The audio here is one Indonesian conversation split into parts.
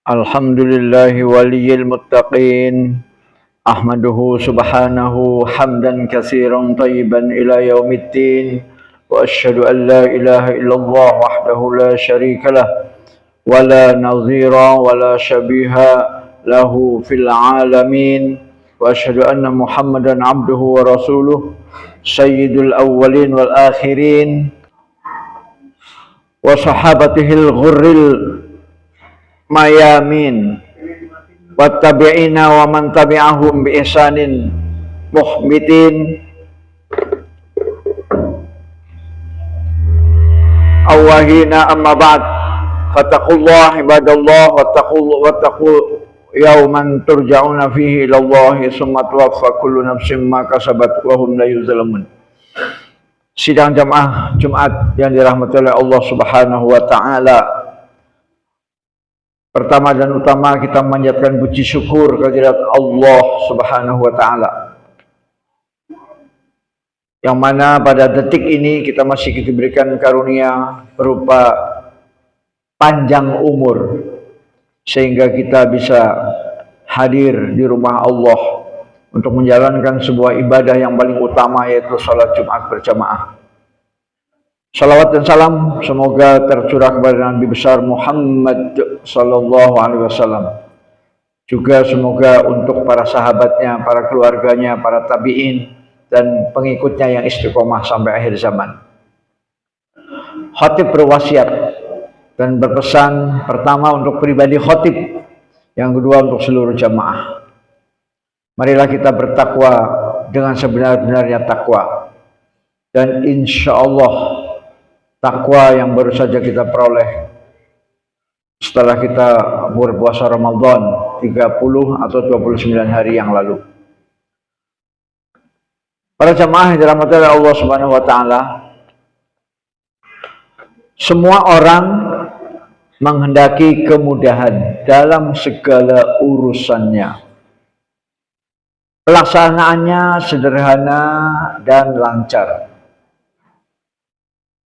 Alhamdulillahi waliyil muttaqin. Ahmaduhu subhanahu hamdan katsiran tayyiban ila yaumiddin. Wa asyhadu an la ilaha illallah wahdahu la syarikalah wa la nadhira wa la syabiha lahu fil alamin. Wa asyhadu anna Muhammadan abduhu wa rasuluh sayyidul awwalin wal akhirin wa sahabatihil ghurril mayamin wattabi'ina wa man tabi'ahum bi ihsanin muhbitin awahina amma ba'd fattaqullah ibadallah wattaqu yauman turja'una fihi ilallahi summa tuwaffa kullu nafsin ma kasabat wa hum la yuzlamun. Sidang jamaah Jumat yang dirahmati oleh Allah Subhanahu wa taala. Pertama dan utama kita memanjatkan puji syukur kehadirat Allah Subhanahu wa taala. Yang mana pada detik ini kita masih diberikan karunia berupa panjang umur sehingga kita bisa hadir di rumah Allah untuk menjalankan sebuah ibadah yang paling utama, yaitu salat Jumat berjamaah. Salawat dan salam semoga tercurah kepada Nabi besar Muhammad sallallahu alaihi wasallam. Juga semoga untuk para sahabatnya, para keluarganya, para tabi'in dan pengikutnya yang istiqomah sampai akhir zaman. Khatib berwasiat dan berpesan, pertama untuk pribadi khatib, yang kedua untuk seluruh jamaah. Marilah kita bertakwa dengan sebenar-benarnya takwa. Dan insya Allah takwa yang baru saja kita peroleh setelah kita berpuasa Ramadan 30 atau 29 hari yang lalu. Para jamaah yang dirahmati oleh Allah Subhanahu wa taala, semua orang menghendaki kemudahan dalam segala urusannya. Pelaksanaannya sederhana dan lancar.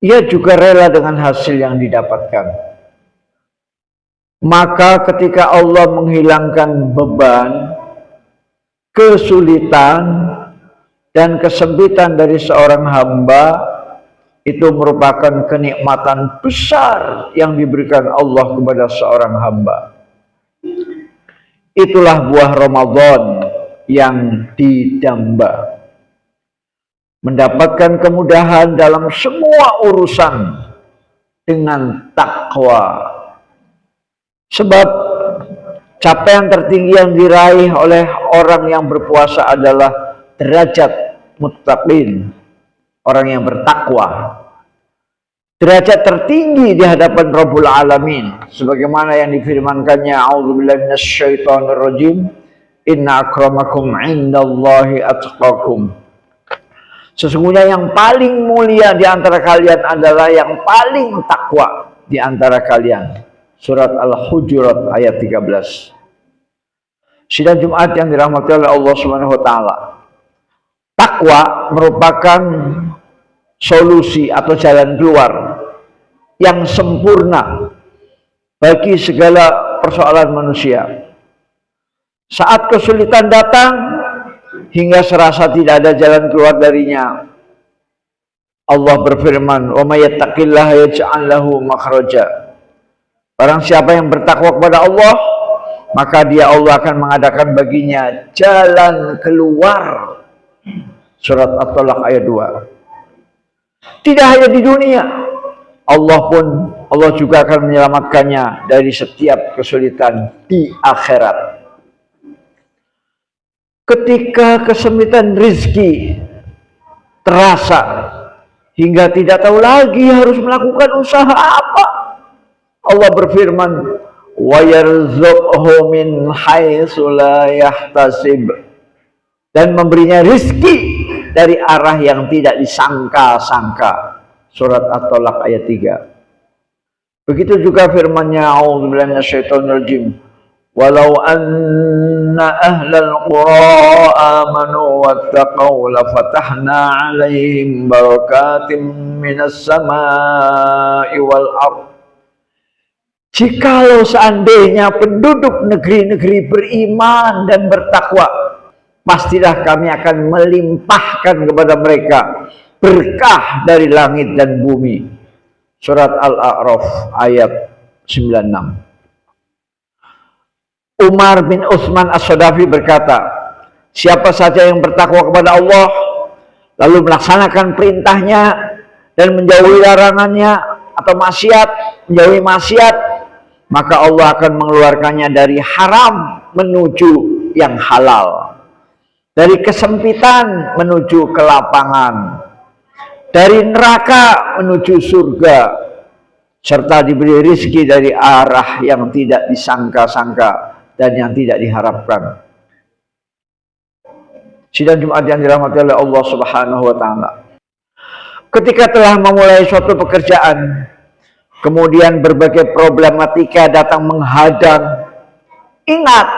Ia juga rela dengan hasil yang didapatkan. Maka ketika Allah menghilangkan beban, kesulitan, dan kesempitan dari seorang hamba, itu merupakan kenikmatan besar yang diberikan Allah kepada seorang hamba. Itulah buah Ramadan yang didamba. Mendapatkan kemudahan dalam semua urusan dengan takwa. Sebab capaian tertinggi yang diraih oleh orang yang berpuasa adalah derajat muttaqin, orang yang bertakwa. Derajat tertinggi di hadapan Rabbul Alamin, sebagaimana yang difirmankannya, a'udzubillahi minasyaitonirrajim, inna akramakum indallahi atqakum. Sesungguhnya yang paling mulia di antara kalian adalah yang paling takwa di antara kalian. Surat Al-Hujurat ayat 13. Sidang Jumat yang dirahmati oleh Allah Subhanahu wa taala. Takwa merupakan solusi atau jalan keluar yang sempurna bagi segala persoalan manusia. Saat kesulitan datang hingga serasa tidak ada jalan keluar darinya, Allah berfirman, "Wa may yattaqillaha yaj'al lahu makhraja." Barang siapa yang bertakwa kepada Allah, maka Allah akan mengadakan baginya jalan keluar. Surat At-Talaq ayat 2. Tidak hanya di dunia, Allah juga akan menyelamatkannya dari setiap kesulitan di akhirat. Ketika kesempitan rizki terasa hingga tidak tahu lagi harus melakukan usaha apa, Allah berfirman, wa yarzuqhu min haitsu la yahtasib, dan memberinya rizki dari arah yang tidak disangka-sangka. Surat At-Talaq ayat 3. Begitu juga firman-Nya, a'udzubillahi minasyaitonirrajim, walau anna ahlal qura amanu wattaqau lafatahna alaihim barakatim minas samai wal ardh. Jikalau seandainya penduduk negeri-negeri beriman dan bertakwa, pastilah kami akan melimpahkan kepada mereka berkah dari langit dan bumi. Surat Al-A'raf ayat 96. Umar bin Utsman As-Sadafi berkata, siapa saja yang bertakwa kepada Allah, lalu melaksanakan perintahnya dan menjauhi larangannya atau maksiat, menjauhi maksiat, maka Allah akan mengeluarkannya dari haram menuju yang halal, dari kesempitan menuju kelapangan, dari neraka menuju surga, serta diberi rizki dari arah yang tidak disangka-sangka dan yang tidak diharapkan. Sidang Jumat yang dirahmati oleh Allah Subhanahu wa taala. Ketika telah memulai suatu pekerjaan, kemudian berbagai problematika datang menghadang, ingat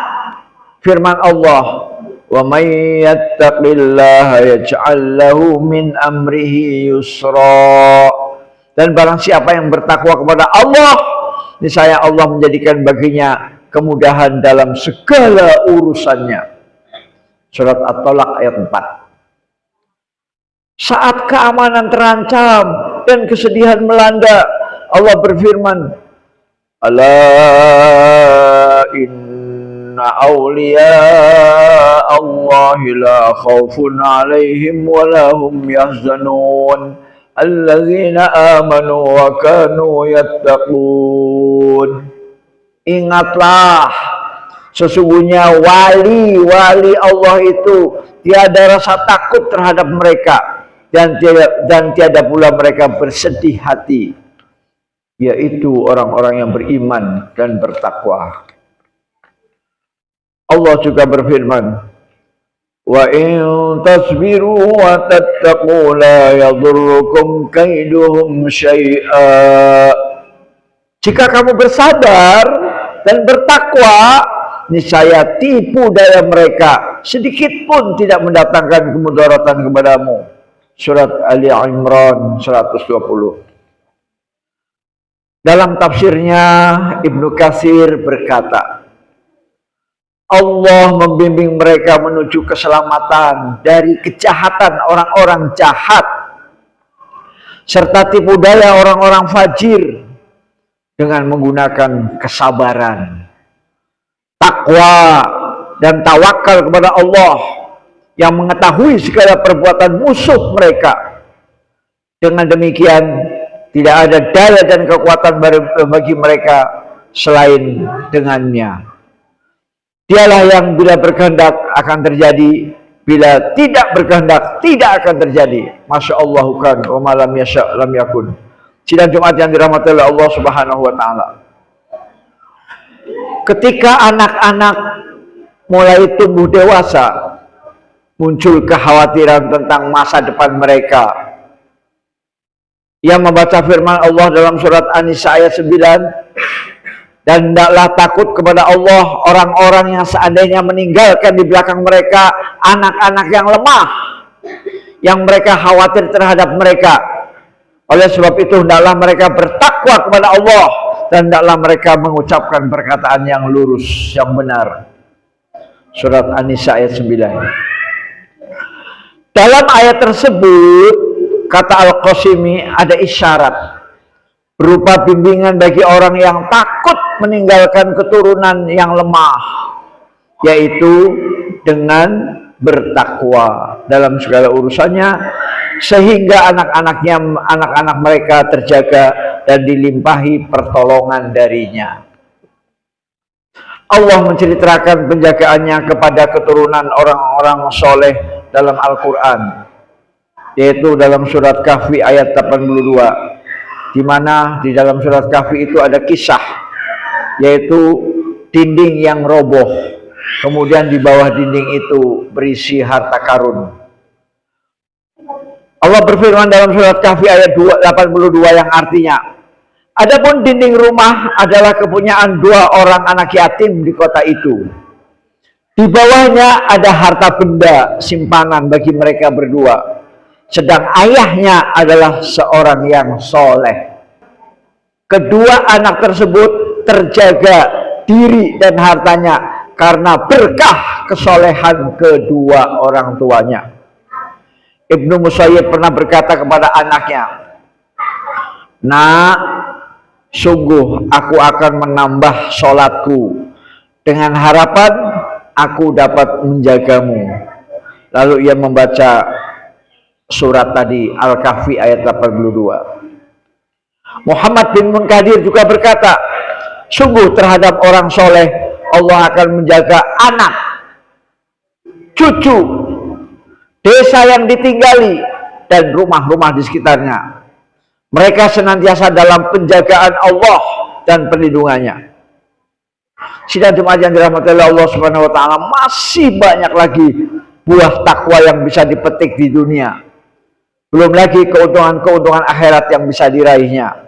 firman Allah, wa may yattaqillaha yaj'al lahu min amrihi yusra. Dan barang siapa yang bertakwa kepada Allah, niscaya Allah menjadikan baginya kemudahan dalam segala urusannya. Surat At-Talaq ayat 4. Saat keamanan terancam dan kesedihan melanda, Allah berfirman, ala inna awliya Allahi la khawfun alaihim wa lahum yahzanun allazina amanu wa kanu yattaqun. Ingatlah, sesungguhnya wali-wali Allah itu tiada rasa takut terhadap mereka dan tiada pula mereka bersedih hati, yaitu orang-orang yang beriman dan bertakwa. Allah juga berfirman, wa in tasbiru wa tattaqu la yadurrukum kaiduhum syai'a. Jika kamu bersabar dan bertakwa, niscaya tipu daya mereka sedikit pun tidak mendatangkan kemudaratan kepadamu. Surat Ali Imran 120. Dalam tafsirnya Ibnu Katsir berkata, Allah membimbing mereka menuju keselamatan dari kejahatan orang-orang jahat serta tipu daya orang-orang fajir dengan menggunakan kesabaran, takwa, dan tawakal kepada Allah yang mengetahui segala perbuatan musuh mereka. Dengan demikian, tidak ada daya dan kekuatan bagi mereka selain dengannya. Dialah yang bila berkehendak akan terjadi, bila tidak berkehendak tidak akan terjadi. Masya Allah kan, wa malam yasha' lam yakun. Sidang Jumat yang dirahmati oleh Allah Subhanahu wa taala. Ketika anak-anak mulai tumbuh dewasa, muncul kekhawatiran tentang masa depan mereka. Yang membaca firman Allah dalam surat An-Nisa ayat 9, dan hendaklah takut kepada Allah orang-orang yang seandainya meninggalkan di belakang mereka anak-anak yang lemah, yang mereka khawatir terhadap mereka. Oleh sebab itu hendaklah mereka bertakwa kepada Allah dan hendaklah mereka mengucapkan perkataan yang lurus, yang benar. Surat An-Nisa ayat 9. Dalam ayat tersebut, kata Al-Qasimi, ada isyarat berupa bimbingan bagi orang yang takut meninggalkan keturunan yang lemah, yaitu dengan bertakwa dalam segala urusannya, sehingga anak-anak mereka terjaga dan dilimpahi pertolongan darinya. Allah menceritakan penjagaannya kepada keturunan orang-orang soleh dalam Al-Quran, yaitu dalam surat Kahfi ayat 82, di mana di dalam surat Kahfi itu ada kisah, yaitu dinding yang roboh, kemudian di bawah dinding itu berisi harta karun. Allah berfirman dalam surat Kahfi ayat 82 yang artinya, adapun dinding rumah adalah kepunyaan 2 orang anak yatim di kota itu. Di bawahnya ada harta benda simpanan bagi mereka berdua, sedang ayahnya adalah seorang yang soleh. Kedua anak tersebut terjaga diri dan hartanya karena berkah kesolehan kedua orang tuanya. Ibnu Musayyib pernah berkata kepada anaknya, "Nak, sungguh aku akan menambah sholatku dengan harapan aku dapat menjagamu." Lalu ia membaca surat tadi, Al-Kahfi ayat 82. Muhammad bin Munkadir juga berkata, "Sungguh terhadap orang soleh Allah akan menjaga anak, cucu, desa yang ditinggali, dan rumah-rumah di sekitarnya. Mereka senantiasa dalam penjagaan Allah dan perlindungannya." Sidang jemaat yang dirahmati Allah Subhanahu wa taala, masih banyak lagi buah takwa yang bisa dipetik di dunia. Belum lagi keuntungan-keuntungan akhirat yang bisa diraihnya.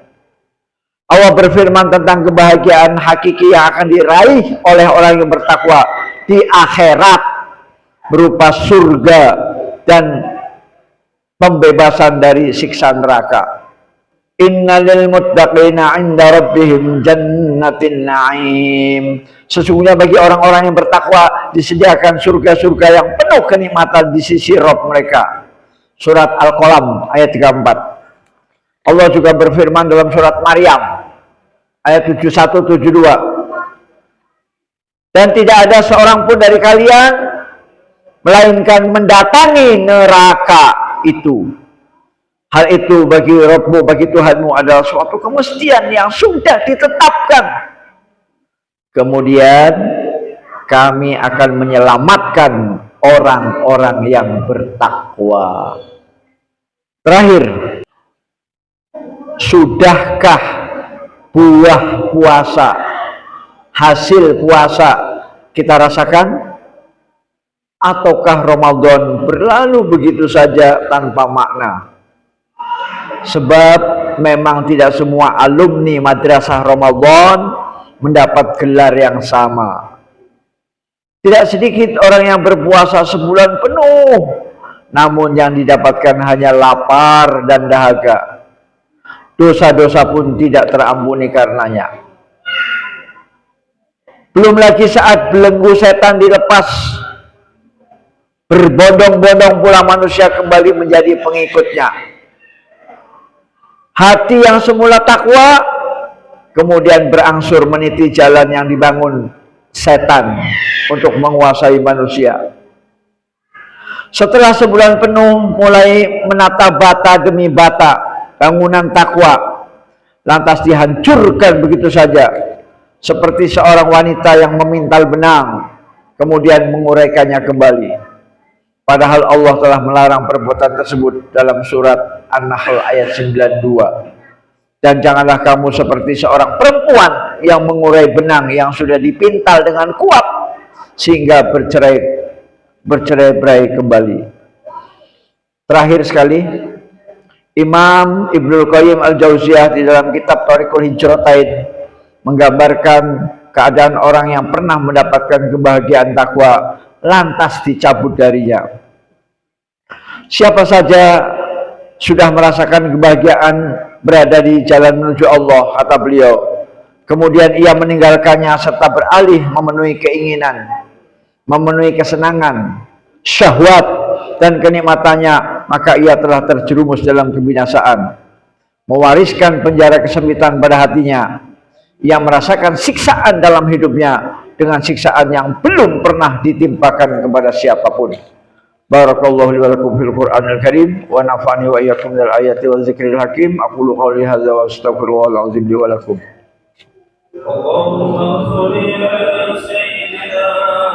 Allah berfirman tentang kebahagiaan hakiki yang akan diraih oleh orang yang bertakwa di akhirat berupa surga dan pembebasan dari siksa neraka. Innalil muttaqina 'inda rabbihim jannatin na'im. Sesungguhnya bagi orang-orang yang bertakwa disediakan surga-surga yang penuh kenikmatan di sisi Rabb mereka. Surat Al-Qalam ayat 34. Allah juga berfirman dalam surat Maryam ayat 71-72. Dan tidak ada seorang pun dari kalian melainkan mendatangi neraka itu. Hal itu bagi Rabbmu, bagi Tuhanmu adalah suatu kemestian yang sudah ditetapkan. Kemudian kami akan menyelamatkan orang-orang yang bertakwa. Terakhir, sudahkah buah puasa, hasil puasa kita rasakan? Ataukah Ramadan berlalu begitu saja tanpa makna? Sebab memang tidak semua alumni madrasah Ramadan mendapat gelar yang sama. Tidak sedikit orang yang berpuasa sebulan penuh, namun yang didapatkan hanya lapar dan dahaga. Dosa-dosa pun tidak terampuni karenanya. Belum lagi saat belenggu setan dilepas, berbondong-bondong pula manusia kembali menjadi pengikutnya. Hati yang semula takwa kemudian berangsur meniti jalan yang dibangun setan untuk menguasai manusia. Setelah sebulan penuh mulai menata bata demi bata bangunan takwa, lantas dihancurkan begitu saja, seperti seorang wanita yang memintal benang kemudian menguraikannya kembali. Padahal Allah telah melarang perbuatan tersebut dalam surat An-Nahl ayat 92. Dan janganlah kamu seperti seorang perempuan yang mengurai benang yang sudah dipintal dengan kuat sehingga bercerai-berai kembali. Terakhir sekali, Imam Ibnul Qayyim Al-Jauziyah di dalam kitab Thariqul Hijratain menggambarkan keadaan orang yang pernah mendapatkan kebahagiaan takwa lantas dicabut darinya. Siapa saja sudah merasakan kebahagiaan berada di jalan menuju Allah, kata beliau, kemudian ia meninggalkannya serta beralih memenuhi keinginan, memenuhi kesenangan, syahwat dan kenikmatannya, maka ia telah terjerumus dalam kebinasaan, mewariskan penjara kesempitan pada hatinya. Ia merasakan siksaan dalam hidupnya dengan siksaan yang belum pernah ditimpakan kepada siapapun. Barakallahu li wa lakum fil Qur'anil Karim wa nafa'ani wa iyyakum minal ayati wa dzikril hakim. Aqulu qouli hadza wa astaghfirullahal azim li wa lakum. Allahumma shalli ala sayyidina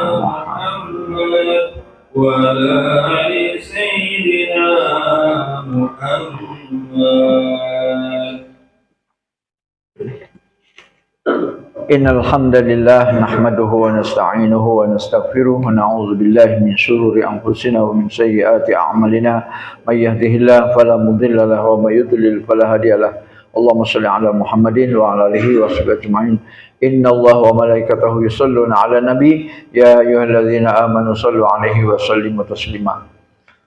Muhammad wa ala ali sayyidina Muhammad. Innal hamdalillah nahmaduhu wa nasta'inuhu wa nastaghfiruh wa na'udzu billahi min shururi anfusina wa min sayyiati a'malina may yahdihillahu fala mudilla lahu wa may yudlil fala hadiyalah. Allahumma shalli ala Muhammadin wa ala alihi wa sahbihi ajma'in. Innallaha wa malaikatahu yusholluna 'alan nabi ya ayyuhalladzina amanu shallu 'alaihi wa sallimu taslima.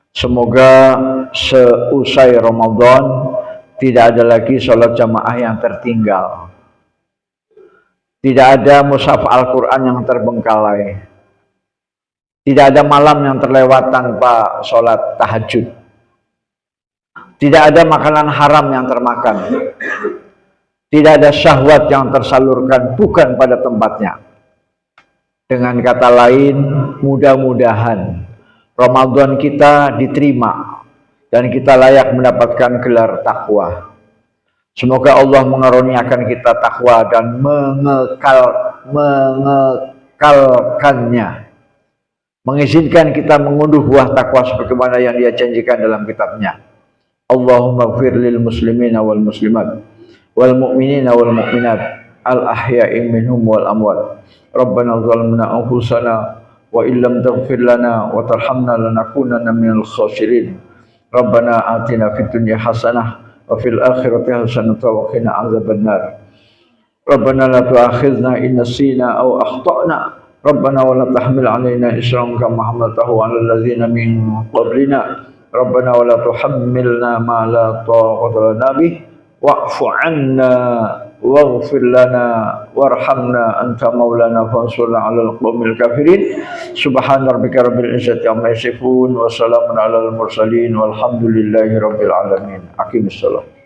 Semoga seusai Ramadan tidak ada lagi salat jamaah yang tertinggal. Tidak ada mushaf Al-Quran yang terbengkalai. Tidak ada malam yang terlewat tanpa sholat tahajud. Tidak ada makanan haram yang termakan. Tidak ada syahwat yang tersalurkan bukan pada tempatnya. Dengan kata lain, mudah-mudahan Ramadan kita diterima dan kita layak mendapatkan gelar takwa. Semoga Allah mengaruniakan kita takwa dan mengekalkannya. Mengizinkan kita mengunduh buah takwa sebagaimana yang Dia janjikan dalam kitabnya. Allahumma ighfir lil muslimina wal muslimat wal mu'minina wal mu'minat al ahya'i minhum wal amwat. Rabbana zalamna anfusana wa illam taghfir lana wa tarhamna lanakunanna minal khasirin. Rabbana atina fid dunya hasanah wa fil akhirati hasanah wa qina azabannar. Rabbana la tu'akhidhna in nasina aw akhtana. Rabbana wa la tahmil 'alaina isran kama hamaltahu 'alal ladzina min qablina. Rabbana wa la tuhammilna ma la taqata lana bih wa'fu 'anna waghfir lana warhamna anta maulana fansurna 'alal qaumil kafirin. Subhana rabbika rabbil izzati amma yasifun wa salamun 'alal mursalin walhamdulillahi rabbil alamin. Aqimissalam.